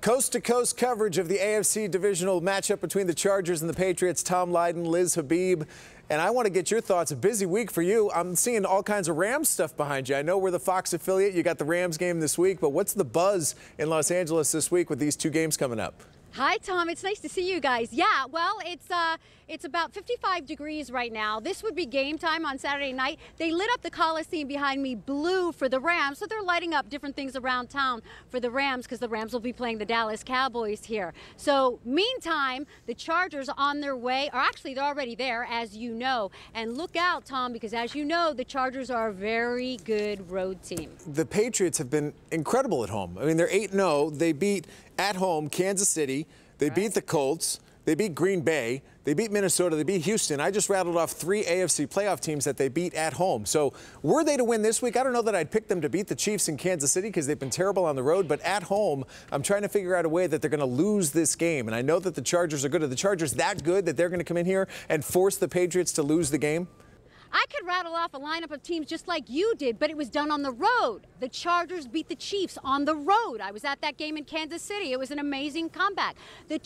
Coast-to-coast coverage of the AFC Divisional matchup between the Chargers and the Patriots. Tom Leyden, Liz Habib. And I want to get your thoughts. A busy week for you. I'm seeing all kinds of Rams stuff behind you. I know we're the Fox affiliate. You got the Rams game this week. But what's the buzz in Los Angeles this week with these two games coming up? Hi, Tom. It's nice to see you guys. Yeah, well, it's about 55 degrees right now. This would be game time on Saturday night. They lit up the Coliseum behind me blue for the Rams, so they're lighting up different things around town for the Rams because the Rams will be playing the Dallas Cowboys here. So, meantime, the Chargers on their way, or actually they're already there, as you know. And look out, Tom, because as you know, the Chargers are a very good road team. The Patriots have been incredible at home. I mean, they're 8-0. They beat at home Kansas City. They beat the Colts. They beat Green Bay. They beat Minnesota. They beat Houston. I just rattled off 3 AFC playoff teams that they beat at home. So were they to win this week, I don't know that I'd pick them to beat the Chiefs in Kansas City because they've been terrible on the road. But at home, I'm trying to figure out a way that they're going to lose this game. And I know that the Chargers are good. Are the Chargers that good that they're going to come in here and force the Patriots to lose the game? I could rattle off a lineup of teams just like you did, but it was done on the road. The Chargers beat the Chiefs on the road. I was at that game in Kansas City. It was an amazing comeback. The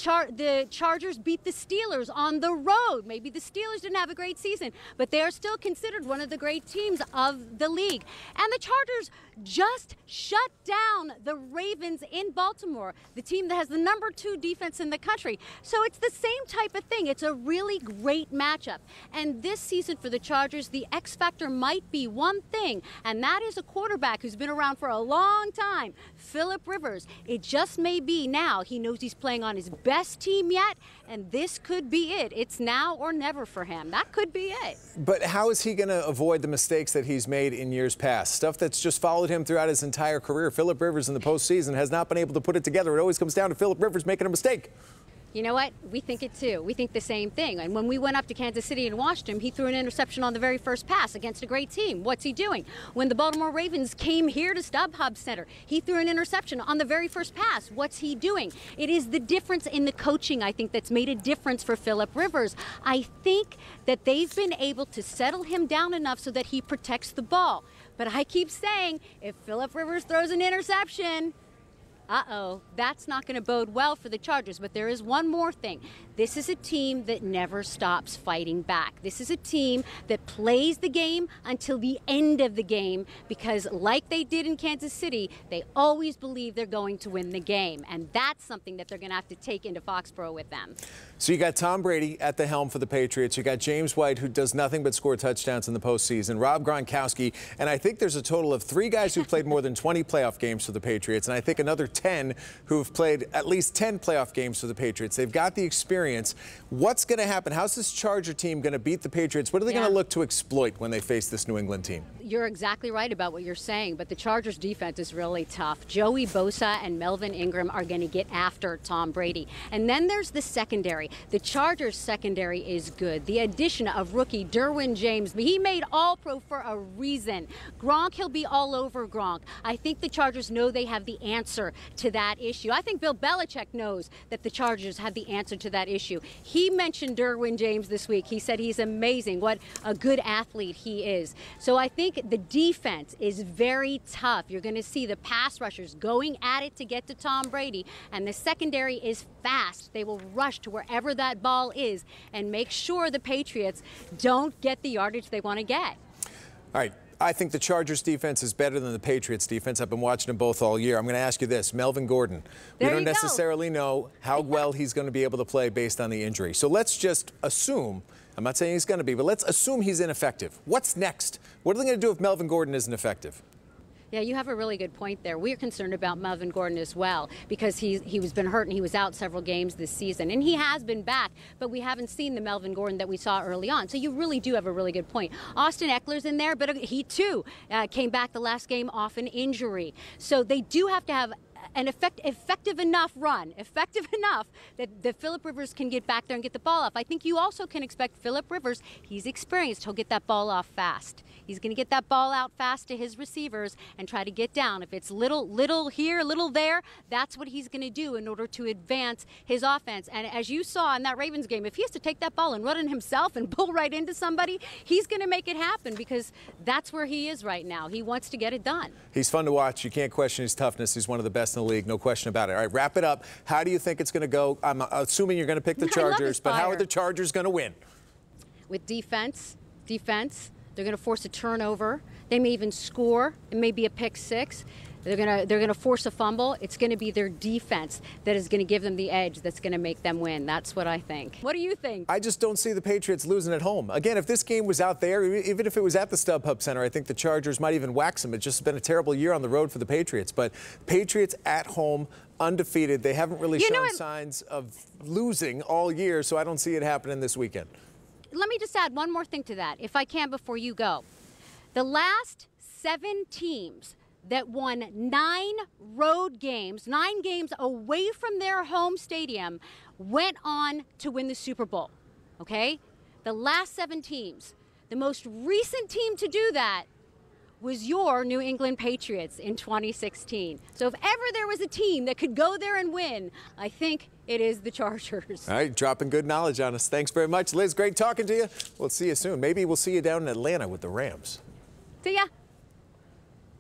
Chargers beat the Steelers on the road. Maybe the Steelers didn't have a great season, but they're still considered one of the great teams of the league. And the Chargers just shut down the Ravens in Baltimore, the team that has the #2 defense in the country. So it's the same type of thing. It's a really great matchup. And this season for the Chargers, the X factor might be one thing, and that is a quarterback who's been around for a long time, Philip Rivers. It just may be now. He knows he's playing on his best team yet, and this could be it. It's now or never for him. That could be it. But how is he going to avoid the mistakes that he's made in years past? Stuff that's just followed him throughout his entire career. Philip Rivers in the postseason has not been able to put it together. It always comes down to Philip Rivers making a mistake. You know what? We think it too. We think the same thing. And when we went up to Kansas City and watched him, he threw an interception on the very first pass against a great team. What's he doing? When the Baltimore Ravens came here to StubHub Center, he threw an interception on the very first pass. What's he doing? It is the difference in the coaching, I think, that's made a difference for Philip Rivers. I think that they've been able to settle him down enough so that he protects the ball. But I keep saying, if Philip Rivers throws an interception, that's not going to bode well for the Chargers. But there is one more thing. This is a team that never stops fighting back. This is a team that plays the game until the end of the game because, like they did in Kansas City, they always believe they're going to win the game. And that's something that they're going to have to take into Foxborough with them. So you got Tom Brady at the helm for the Patriots. You got James White, who does nothing but score touchdowns in the postseason. Rob Gronkowski. And I think there's a total of 3 guys who've played more than 20 playoff games for the Patriots. And I think another 10 who've played at least 10 playoff games for the Patriots. They've got the experience. What's going to happen? How's this Charger team going to beat the Patriots? What are they going to look to exploit when they face this New England team? You're exactly right about what you're saying, but the Chargers defense is really tough. Joey Bosa and Melvin Ingram are going to get after Tom Brady. And then there's the secondary. The Chargers secondary is good. The addition of rookie Derwin James, he made All-Pro for a reason. Gronk, he'll be all over Gronk. I think the Chargers know they have the answer to that issue. I think Bill Belichick knows that the Chargers have the answer to that issue. He mentioned Derwin James this week. He said he's amazing, what a good athlete he is. So I think the defense is very tough. You're going to see the pass rushers going at it to get to Tom Brady, and the secondary is fast. They will rush to wherever that ball is and make sure the Patriots don't get the yardage they want to get. All right. I think the Chargers defense is better than the Patriots defense. I've been watching them both all year. I'm going to ask you this. Melvin Gordon. We don't necessarily know how well he's going to be able to play based on the injury. So let's just assume, I'm not saying he's going to be, but let's assume he's ineffective. What's next? What are they going to do if Melvin Gordon isn't effective? Yeah, you have a really good point there. We're concerned about Melvin Gordon as well because he was been hurt and he was out several games this season. And he has been back, but we haven't seen the Melvin Gordon that we saw early on. So you really do have a really good point. Austin Eckler's in there, but he too came back the last game off an injury. So they do have to have an effective enough run, effective enough that Philip Rivers can get back there and get the ball off. I think you also can expect Philip Rivers, he's experienced, he'll get that ball off fast. He's going to get that ball out fast to his receivers and try to get down. If it's little here, little there, that's what he's going to do in order to advance his offense. And as you saw in that Ravens game, if he has to take that ball and run it himself and pull right into somebody, he's going to make it happen because that's where he is right now. He wants to get it done. He's fun to watch. You can't question his toughness. He's one of the best best in the league, no question about it. All right, wrap it up. How do you think it's going to go? I'm assuming you're going to pick the Chargers, but how are the Chargers going to win? With defense. They're going to force a turnover. They may even score. It may be a pick six. They're gonna force a fumble. It's going to be their defense that is going to give them the edge that's going to make them win. That's what I think. What do you think? I just don't see the Patriots losing at home. Again, if this game was out there, even if it was at the StubHub Center, I think the Chargers might even wax them. It's just been a terrible year on the road for the Patriots. But Patriots at home, undefeated. They haven't really shown signs of losing all year, so I don't see it happening this weekend. Let me just add one more thing to that, if I can, before you go. The last 7 teams that won 9 road games, 9 games away from their home stadium, went on to win the Super Bowl, okay? The last 7 teams. The most recent team to do that was your New England Patriots in 2016. So if ever there was a team that could go there and win, I think it is the Chargers. All right, dropping good knowledge on us. Thanks very much, Liz. Great talking to you. We'll see you soon. Maybe we'll see you down in Atlanta with the Rams. See ya.